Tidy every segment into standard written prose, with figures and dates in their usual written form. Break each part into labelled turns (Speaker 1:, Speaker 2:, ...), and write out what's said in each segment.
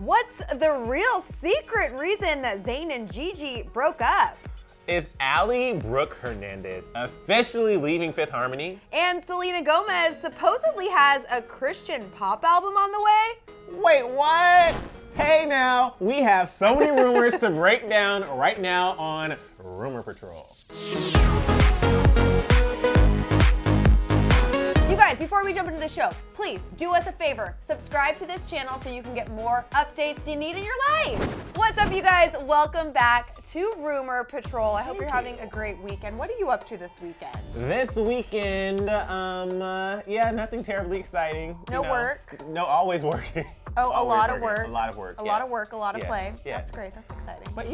Speaker 1: What's the real secret reason that Zayn and Gigi broke up?
Speaker 2: Is Ally Brooke Hernandez officially leaving Fifth Harmony?
Speaker 1: And Selena Gomez supposedly has a Christian pop album on the way?
Speaker 2: Wait, what? Hey now, we have so many rumors to break down right now on Rumor Patrol.
Speaker 1: You guys, before we jump into the show, please do us a favor. Subscribe to this channel so you can get more updates you need in your life. What's up, you guys? Welcome back to Rumor Patrol. I hope you're having a great weekend. What are you up to this weekend?
Speaker 2: This weekend, nothing terribly exciting.
Speaker 1: No work?
Speaker 2: No, always working.
Speaker 1: Oh, a lot of work.
Speaker 2: A lot of work.
Speaker 1: A lot of work, a lot of play.
Speaker 2: Yes.
Speaker 1: That's great. That's exciting.
Speaker 2: But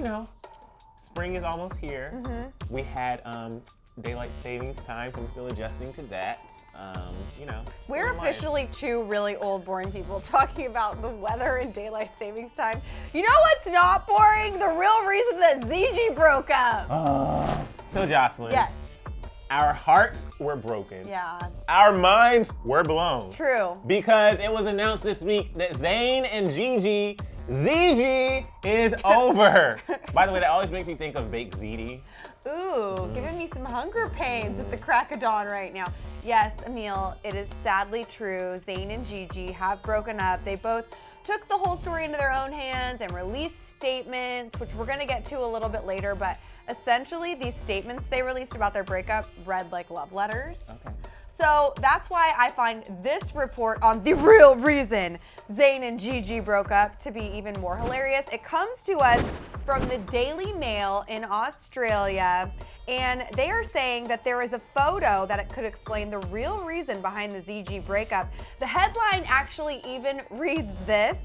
Speaker 2: spring is almost here. We had daylight savings time, so I'm still adjusting to that.
Speaker 1: We're officially two really old, boring people talking about the weather and daylight savings time. You know what's not boring? The real reason that Gigi broke up.
Speaker 2: So Jocelyn.
Speaker 1: Yes.
Speaker 2: Our hearts were broken.
Speaker 1: Yeah.
Speaker 2: Our minds were blown.
Speaker 1: True.
Speaker 2: Because it was announced this week that Zayn and Gigi is over. By the way, that always makes me think of baked ziti.
Speaker 1: Ooh, giving me some hunger pains at the crack of dawn right now. Yes, Emil, it is sadly true. Zayn and Gigi have broken up. They both took the whole story into their own hands and released statements, which we're going to get to a little bit later, but essentially these statements they released about their breakup read like love letters.
Speaker 2: Okay.
Speaker 1: So that's why I find this report on the real reason Zayn and Gigi broke up to be even more hilarious. It comes to us from the Daily Mail in Australia, and they are saying that there is a photo that it could explain the real reason behind the Gigi breakup. The headline actually even reads this: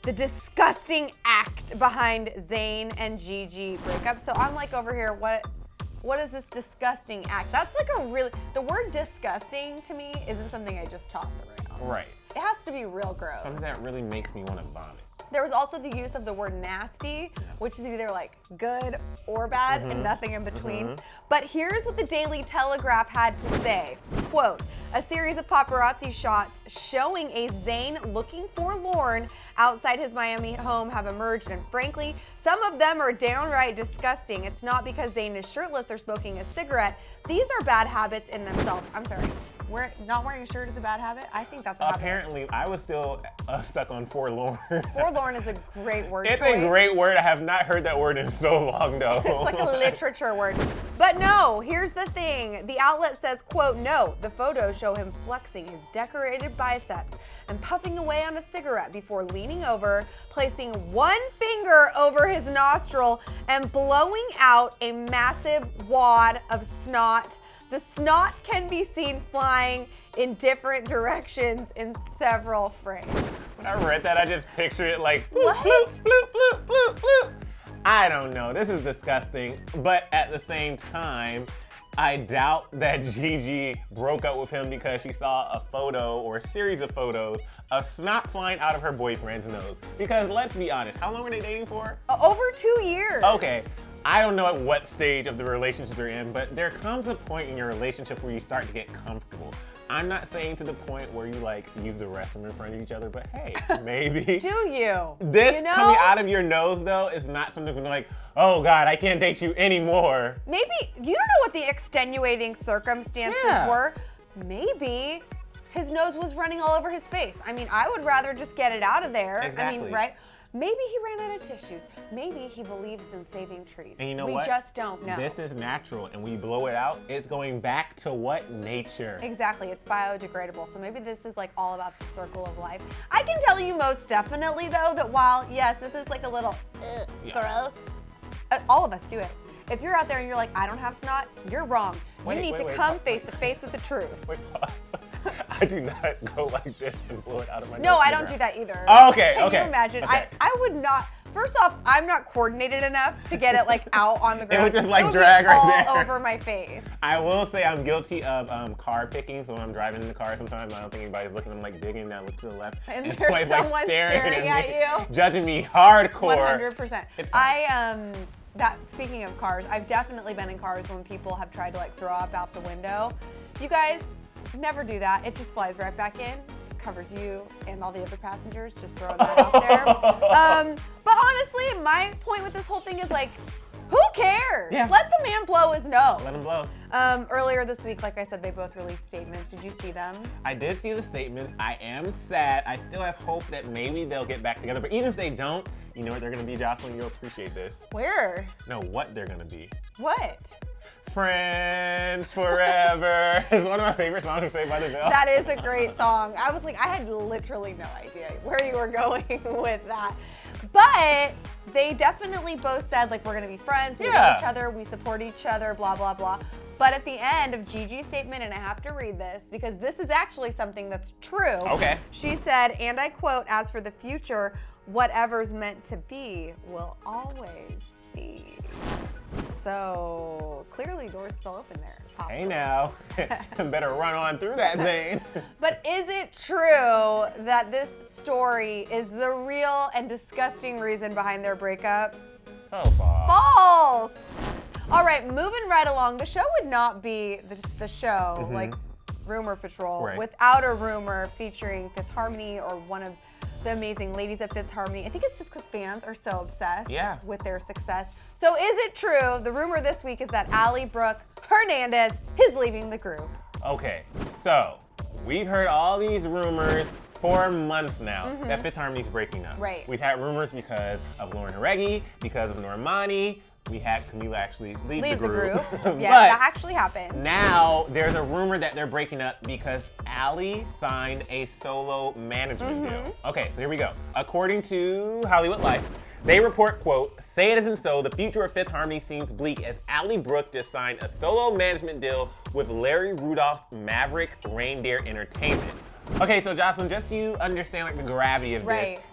Speaker 1: the disgusting act behind Zayn and Gigi breakup. So I'm like over here, what is this disgusting act? That's like the word disgusting to me isn't something I just toss around.
Speaker 2: Right.
Speaker 1: It has to be real gross.
Speaker 2: Something that really makes me want to vomit.
Speaker 1: There was also the use of the word nasty, which is either like good or bad and nothing in between. But here's what the Daily Telegraph had to say. Quote, a series of paparazzi shots showing a Zayn looking forlorn outside his Miami home have emerged, and frankly, some of them are downright disgusting. It's not because Zayn is shirtless or smoking a cigarette. These are bad habits in themselves. I'm sorry. Not wearing a shirt is a bad habit? I think that's a habit.
Speaker 2: Apparently, I was still stuck on forlorn.
Speaker 1: Forlorn is a great word
Speaker 2: It's
Speaker 1: choice.
Speaker 2: a great word. I have not heard that word in so long, though.
Speaker 1: It's like a literature word. But no, here's the thing. The outlet says, quote, no, the photos show him flexing his decorated biceps and puffing away on a cigarette before leaning over, placing one finger over his nostril and blowing out a massive wad of snot. The snot can be seen flying in different directions in several frames.
Speaker 2: When I read that, I just pictured it like bloop, bloop, bloop, bloop, bloop, bloop. I don't know. This is disgusting. But at the same time, I doubt that Gigi broke up with him because she saw a photo or a series of photos of snot flying out of her boyfriend's nose. Because let's be honest, how long were they dating for?
Speaker 1: Over 2 years.
Speaker 2: Okay. I don't know at what stage of the relationship you're in, but there comes a point in your relationship where you start to get comfortable. I'm not saying to the point where you use the restroom in front of each other, but hey, maybe.
Speaker 1: Do you?
Speaker 2: This coming out of your nose, though, is not something like, oh God, I can't date you anymore.
Speaker 1: Maybe, you don't know what the extenuating circumstances were. Maybe his nose was running all over his face. I mean, I would rather just get it out of there.
Speaker 2: Exactly.
Speaker 1: I mean, right? Maybe he ran out of tissues. Maybe he believes in saving trees.
Speaker 2: And you know
Speaker 1: what? We just don't know.
Speaker 2: This is natural, and when you blow it out, it's going back to what? Nature.
Speaker 1: Exactly, it's biodegradable. So maybe this is like all about the circle of life. I can tell you most definitely though that while, yes, this is like a little gross, all of us do it. If you're out there and you're like, I don't have snot, you're wrong. You need to come face to face with the truth.
Speaker 2: Wait, pause. I do not go like this and blow it out of my nose.
Speaker 1: No, I don't do that either.
Speaker 2: Oh, okay,
Speaker 1: Can
Speaker 2: okay.
Speaker 1: you imagine?
Speaker 2: Okay.
Speaker 1: I would not. First off, I'm not coordinated enough to get it like out on the ground.
Speaker 2: It would just like drag right
Speaker 1: all
Speaker 2: there.
Speaker 1: over my face.
Speaker 2: I will say I'm guilty of car picking. So when I'm driving in the car, sometimes I don't think anybody's looking. I'm like digging down, look to the left,
Speaker 1: And there's
Speaker 2: somebody's like
Speaker 1: someone
Speaker 2: staring
Speaker 1: at
Speaker 2: me,
Speaker 1: you.
Speaker 2: judging me hardcore.
Speaker 1: 100%.
Speaker 2: It's fine.
Speaker 1: Speaking of cars, I've definitely been in cars when people have tried to like throw up out the window. You guys never do that. It just flies right back in, covers you and all the other passengers. Just throw that out there. But honestly, my point with this whole thing is like, who cares?
Speaker 2: Yeah.
Speaker 1: Let the man blow his nose.
Speaker 2: Let him blow.
Speaker 1: Earlier this week, like I said, they both released statements. Did you see them?
Speaker 2: I did see the statements. I am sad. I still have hope that maybe they'll get back together. But even if they don't, you know what they're gonna be, Jocelyn? You'll appreciate this.
Speaker 1: Where?
Speaker 2: No, what they're gonna be.
Speaker 1: What?
Speaker 2: Friends forever. It's one of my favorite songs from Saved by the Bell.
Speaker 1: That is a great song. I was like, I had literally no idea where you were going with that. But they definitely both said, like, we're gonna be friends, we love each other, we support each other, blah, blah, blah. But at the end of Gigi's statement, and I have to read this because this is actually something that's true.
Speaker 2: Okay.
Speaker 1: She said, and I quote, "As for the future, whatever's meant to be will always be." So clearly doors still open there.
Speaker 2: Hey now, better run on through that, Zayn.
Speaker 1: But is it true that this story is the real and disgusting reason behind their breakup?
Speaker 2: So far.
Speaker 1: False! All right, moving right along. The show would not be the show, like Rumor Patrol, without a rumor featuring Fifth Harmony or one of the amazing ladies at Fifth Harmony. I think it's just because fans are so obsessed with their success. So is it true? The rumor this week is that Ally Brooke Hernandez is leaving the group.
Speaker 2: Okay, so we've heard all these rumors for months now that Fifth Harmony's breaking up.
Speaker 1: Right.
Speaker 2: We've had rumors because of Lauren Haregi, because of Normani. We had Camila actually leave the group.
Speaker 1: Yeah, that actually happened.
Speaker 2: Now there's a rumor that they're breaking up because Ally signed a solo management deal. Okay, so here we go. According to Hollywood Life, they report, quote, "Say it isn't so, the future of Fifth Harmony seems bleak as Ally Brooke just signed a solo management deal with Larry this Maverick Reindeer Entertainment." Okay, so Jocelyn, just so you understand like the gravity of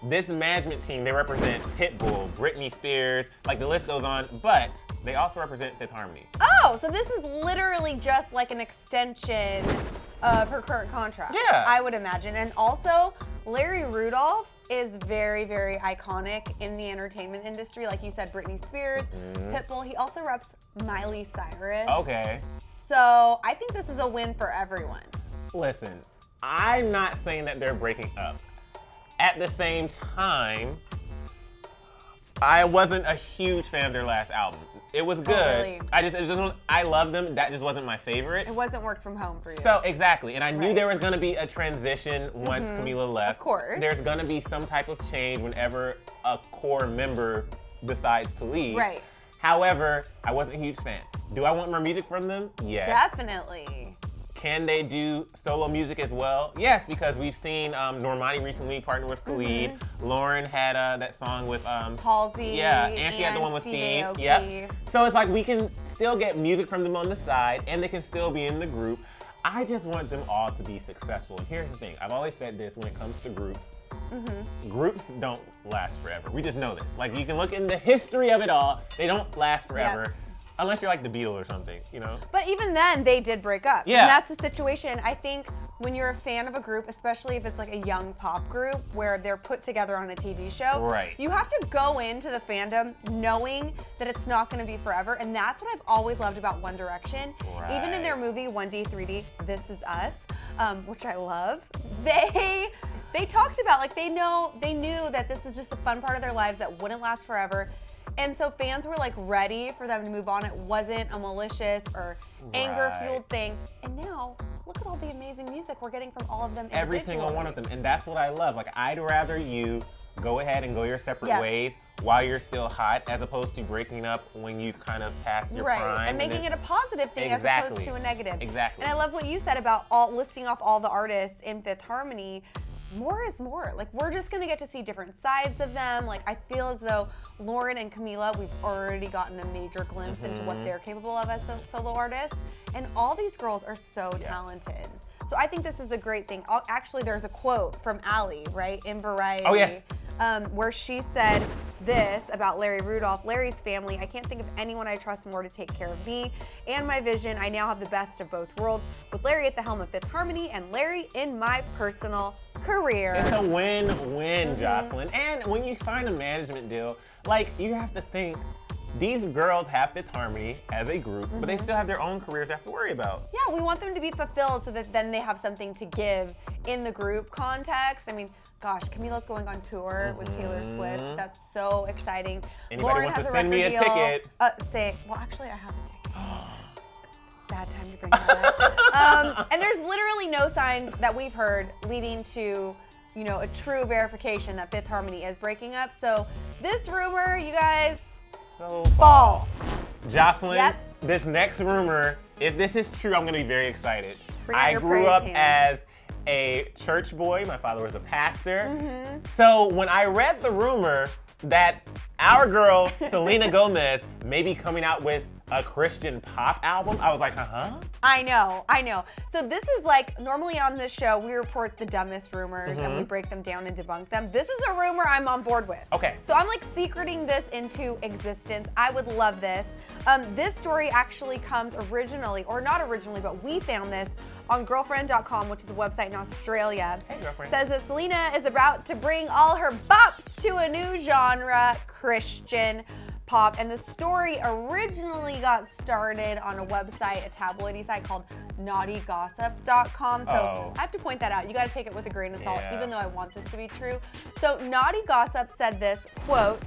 Speaker 2: this management team, they represent Pitbull, Britney Spears, like the list goes on, but they also represent Fifth Harmony.
Speaker 1: Oh, so this is literally just like an extension of her current contract.
Speaker 2: Yeah.
Speaker 1: I would imagine. And also, Larry Rudolph is very, very iconic in the entertainment industry. Like you said, Britney Spears, Pitbull. He also reps Miley Cyrus.
Speaker 2: Okay.
Speaker 1: So I think this is a win for everyone.
Speaker 2: Listen, I'm not saying that they're breaking up. At the same time, I wasn't a huge fan of their last album. It was good.
Speaker 1: Oh, really?
Speaker 2: I love them. That just wasn't my favorite.
Speaker 1: It wasn't Work From Home for you.
Speaker 2: So exactly, and I knew there was gonna be a transition once Camila left.
Speaker 1: Of course.
Speaker 2: There's gonna be some type of change whenever a core member decides to leave.
Speaker 1: Right.
Speaker 2: However, I wasn't a huge fan. Do I want more music from them? Yes.
Speaker 1: Definitely.
Speaker 2: Can they do solo music as well? Yes, because we've seen Normani recently partner with Khalid. Lauren had that song with
Speaker 1: Halsey.
Speaker 2: Yeah, and she had the one with Steve. Yep. So it's like we can still get music from them on the side, and they can still be in the group. I just want them all to be successful. And here's the thing: I've always said this when it comes to groups. Groups don't last forever. We just know this. Like you can look in the history of it all; they don't last forever.
Speaker 1: Yep.
Speaker 2: Unless you're like the Beatles or something, you know?
Speaker 1: But even then, they did break up.
Speaker 2: Yeah.
Speaker 1: And that's the situation. I think when you're a fan of a group, especially if it's like a young pop group where they're put together on a TV show, you have to go into the fandom knowing that it's not going to be forever. And that's what I've always loved about One Direction. Even in their movie 1D, 3D, This Is Us, which I love, they talked about, like they knew that this was just a fun part of their lives that wouldn't last forever. And so fans were like ready for them to move on. It wasn't a malicious or anger-fueled thing. And now, look at all the amazing music we're getting from all of them individually.
Speaker 2: Every single one of them. And that's what I love. Like, I'd rather you go ahead and go your separate ways while you're still hot, as opposed to breaking up when you've kind of passed your prime.
Speaker 1: And making it a positive thing as opposed to a negative.
Speaker 2: Exactly.
Speaker 1: And I love what you said about listing off all the artists in Fifth Harmony. More is more. Like, we're just gonna get to see different sides of them. Like, I feel as though Lauren and Camila, we've already gotten a major glimpse into what they're capable of as solo artists. And all these girls are so talented. So I think this is a great thing. Actually, there's a quote from Ally, right, in Variety.
Speaker 2: Oh, yes.
Speaker 1: Where she said this about Larry Rudolph: "Larry's family, I can't think of anyone I trust more to take care of me and my vision. I now have the best of both worlds, with Larry at the helm of Fifth Harmony and Larry in my personal career."
Speaker 2: It's a win-win, Jocelyn. And when you sign a management deal, like, you have to think, these girls have Fifth Harmony as a group, but they still have their own careers they have to worry about.
Speaker 1: Yeah, we want them to be fulfilled so that then they have something to give in the group context. I mean, gosh, Camila's going on tour with Taylor Swift. That's so exciting.
Speaker 2: Anybody
Speaker 1: Lauren
Speaker 2: wants
Speaker 1: has
Speaker 2: to
Speaker 1: a
Speaker 2: send me a
Speaker 1: record deal.
Speaker 2: ticket?
Speaker 1: Well, actually, I have a ticket. Bad time to bring that up. And there's literally no signs that we've heard leading to, you know, a true verification that Fifth Harmony is breaking up. So this rumor, you guys,
Speaker 2: So
Speaker 1: false.
Speaker 2: Jocelyn,
Speaker 1: Yep.
Speaker 2: this next rumor, if this is true, I'm gonna be very excited.
Speaker 1: Bring out
Speaker 2: I
Speaker 1: your
Speaker 2: grew
Speaker 1: praise
Speaker 2: up
Speaker 1: hands.
Speaker 2: as a church boy. My father was a pastor. So when I read the rumor that our girl, Selena Gomez, may be coming out with a Christian pop album, I was like, huh?
Speaker 1: I know. So this is like, normally on this show, we report the dumbest rumors and we break them down and debunk them. This is a rumor I'm on board with.
Speaker 2: Okay.
Speaker 1: So I'm like secreting this into existence. I would love this. This story actually comes originally, or not originally, but we found this on girlfriend.com, which is a website in Australia.
Speaker 2: Hey, girlfriend.
Speaker 1: Says that Selena is about to bring all her bops to a new genre, Christian pop. And the story originally got started on a website, a tabloidy site called naughtygossip.com. So
Speaker 2: Oh.
Speaker 1: I have to point that out. You got to take it with a grain of salt,
Speaker 2: Yeah.
Speaker 1: even though I want this to be true. So Naughty Gossip said this, quote,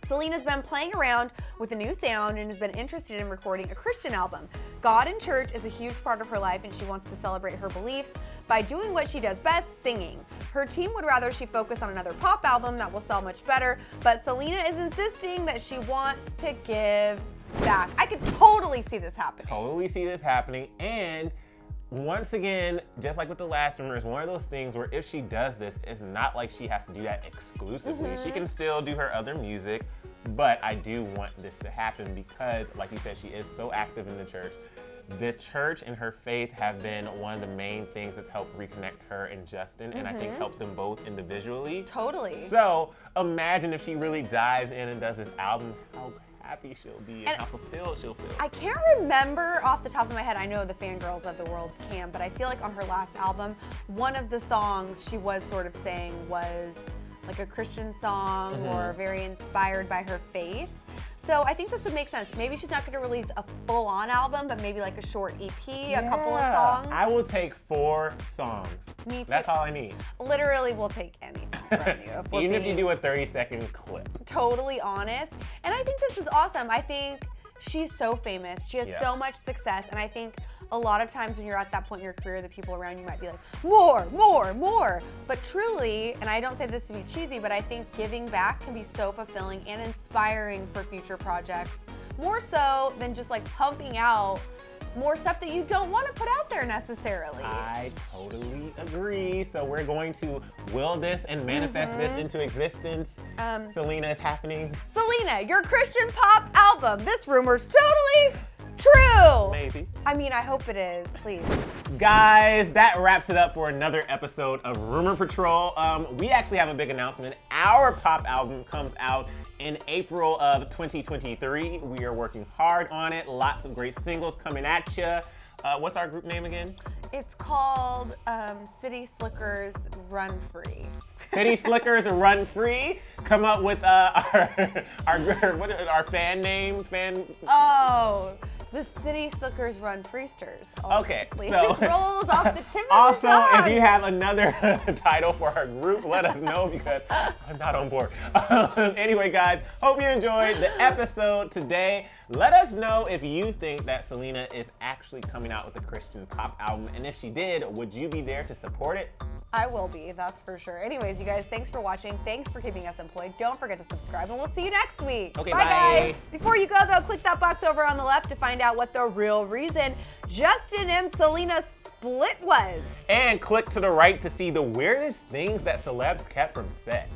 Speaker 1: Selena's been playing around with a new sound and has been interested in recording a Christian album. God and church is a huge part of her life and she wants to celebrate her beliefs by doing what she does best, singing. Her team would rather she focus on another pop album that will sell much better, but Selena is insisting that she wants to give back. I could totally see this happening.
Speaker 2: Totally see this happening. And once again, just like with the last rumor, it's one of those things where if she does this, it's not like she has to do that exclusively. She can still do her other music, but I do want this to happen because, like you said, she is so active in the church. The church and her faith have been one of the main things that's helped reconnect her and Justin, and I think helped them both individually.
Speaker 1: Totally.
Speaker 2: So imagine if she really dives in and does this album, how happy she'll be and how fulfilled she'll feel.
Speaker 1: I can't remember off the top of my head. I know the fangirls of the world can, but I feel like on her last album, one of the songs she was sort of saying was like a Christian song or very inspired by her faith. So I think this would make sense. Maybe she's not going to release a full-on album, but maybe like a short EP, a couple of songs.
Speaker 2: I will take 4 songs.
Speaker 1: Me too.
Speaker 2: That's all I need.
Speaker 1: Literally, we'll take anything from you. we're
Speaker 2: Even if you
Speaker 1: being
Speaker 2: do a 30-second clip.
Speaker 1: totally honest. And I think this is awesome. I think she's so famous. She has
Speaker 2: Yeah.
Speaker 1: so much success. And I think a lot of times when you're at that point in your career, the people around you might be like, more, more, more. But truly, and I don't say this to be cheesy, but I think giving back can be so fulfilling and inspiring for future projects. More so than just like pumping out more stuff that you don't want to put out there necessarily.
Speaker 2: I totally agree. So we're going to will this and manifest this into existence. Selena is happening.
Speaker 1: Selena, your Christian pop album. This rumor's totally true.
Speaker 2: Maybe.
Speaker 1: I mean, I hope it is, please.
Speaker 2: Guys, that wraps it up for another episode of Rumor Patrol. We actually have a big announcement. Our pop album comes out in April of 2023. We are working hard on it. Lots of great singles coming at you. What's our group name again?
Speaker 1: It's called City Slickers Run Free.
Speaker 2: City Slickers Run Free. Come up with our fan name.
Speaker 1: Oh, the City Slickers Run Freesters.
Speaker 2: Okay,
Speaker 1: Obviously.
Speaker 2: so
Speaker 1: It just rolls off the tip of
Speaker 2: also,
Speaker 1: the tongue.
Speaker 2: if you have another title for our group, let us know because I'm not on board. Anyway, guys, hope you enjoyed the episode today. Let us know if you think that Selena is actually coming out with a Christian pop album, and if she did, would you be there to support it?
Speaker 1: I will be, that's for sure. Anyways, you guys, thanks for watching. Thanks for keeping us employed. Don't forget to subscribe, and we'll see you next week.
Speaker 2: Okay,
Speaker 1: bye.
Speaker 2: bye.
Speaker 1: Guys. Before you go, though, click that box over on the left to find out what the real reason Justin and Selena split was.
Speaker 2: And click to the right to see the weirdest things that celebs kept from set.